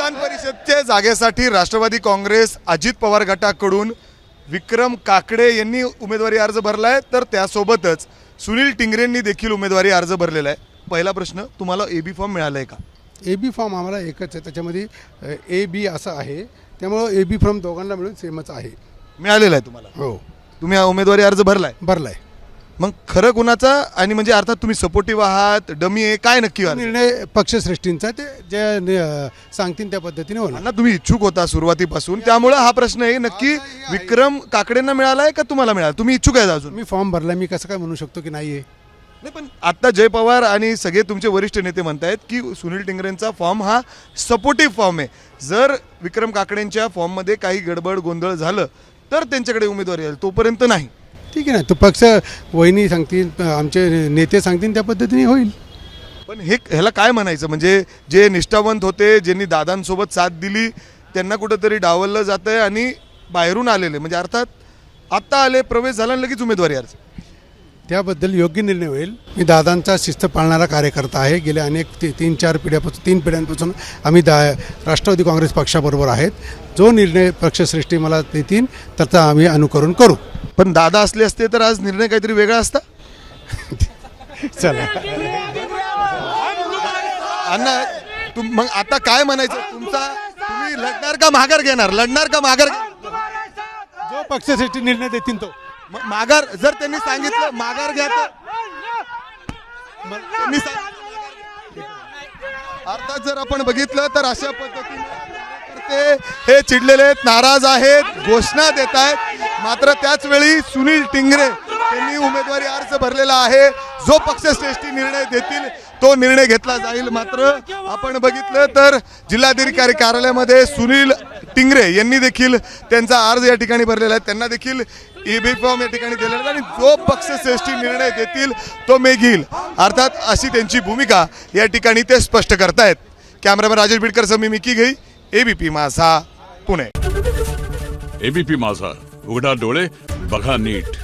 विधान परिषदच्या जागेसाठी राष्ट्रवादी काँग्रेस अजित पवार गटाकडून विक्रम काकडे यांनी उमेदवारी अर्ज भरलाय, तर त्यासोबतच सुनील टिंगरेंनी देखील उमेदवारी अर्ज भरलेला आहे. पहिला प्रश्न, तुम्हाला एबी फॉर्म मिळालाय का? AB फॉर्म आम्हाला एकच आहे, त्याच्यामध्ये AB असं आहे, त्यामुळं AB फॉर्म दोघांना मिळून सेमच आहे. मिळालेला आहे तुम्हाला? हो, तुम्ही हा उमेदवारी अर्ज भरलाय? भरलाय. मग खरं कुणाचा, आणि म्हणजे अर्थात तुम्ही सपोर्टिव्ह आहात, डमी आहे, काय नक्की अर्ज? निर्णय पक्षश्रेष्ठींचा, ते जे सांगतील त्या पद्धतीने होणार. अण्णा, तुम्ही इच्छुक होता सुरुवातीपासून, त्यामुळे हा प्रश्न आहे नक्की विक्रम काकडेंना मिळालाय का तुम्हाला मिळाला? तुम्ही इच्छुक आहे अजून? मी फॉर्म भरला, मी कसं काय म्हणू शकतो की नाही आहे? नाही, पण आता जय पवार आणि सगळे तुमचे वरिष्ठ नेते म्हणतायत की सुनील टिंगरेंचा फॉर्म हा सपोर्टिव्ह फॉर्म आहे. जर विक्रम काकडेंच्या फॉर्ममध्ये काही गडबड गोंधळ झालं तर त्यांच्याकडे उमेदवारी येईल, तोपर्यंत नाही. ठीक आहे ना, तो पक्ष वहिनी सांगतील, आमचे नेते सांगतील, त्या पद्धतीने होईल. पण ह्याला काय म्हणायचं? म्हणजे जे निष्ठावंत होते, ज्यांनी दादांसोबत साथ दिली, त्यांना कुठंतरी डावललं जात आहे आणि बाहेरून आलेले, म्हणजे अर्थात आत्ता आले, प्रवेश झाला आणि लगेच उमेदवारी अर्ज. त्याबद्दल योग्य निर्णय होईल. मी दादांचा शिस्त पाळणारा कार्यकर्ता आहे. गेल्या अनेक 3-4 पिढ्यांपासून आम्ही राष्ट्रवादी काँग्रेस पक्षाबरोबर आहेत. जो निर्णय पक्षश्रेष्ठी मला देतील त्याचा आम्ही अनुकरण करू. पण दादा असले असते तर आज निर्णय काहीतरी वेगळा असता. चला अण्णा, मग आता काय म्हणायचं तुमचा? तुम्ही लढणार का माघार घेणार? लढणार का माघार? जो पक्षश्रेष्ठी निर्णय देतील तो. माघार जर त्यांनी सांगितलं माघार घ्या तर त्यांनी अर्थात जर आपण बघितलं तर अशा पद्धतीने कार्यकर्ते हे चिडलेले आहेत, नाराज आहेत, घोषणा देत आहेत. मात्र त्याच वेळी सुनील टिंगरे यांनी उमेदवारी अर्ज भरलेला आहे. जो पक्षश्रेष्ठी निर्णय देतील तो निर्णय घेतला जाईल. मात्र आपण बघितलं तर जिल्हाधिकारी कार्यालयामध्ये सुनील टिंगरे यांनी देखील त्यांचा अर्ज या ठिकाणी भरलेला आहे. त्यांना देखील एबी फॉर्म या ठिकाणी दिलेला आहे आणि जो पक्षश्रेष्ठी निर्णय देतील तो मी घेईल, अर्थात अशी त्यांची भूमिका या ठिकाणी ते स्पष्ट करतायत. कॅमेरामॅन राजेश बिडकर सह मी मिकी घेई, एबीपी माझा, पुणे. एबीपी माझा, उघडा डोळे बघा नीट.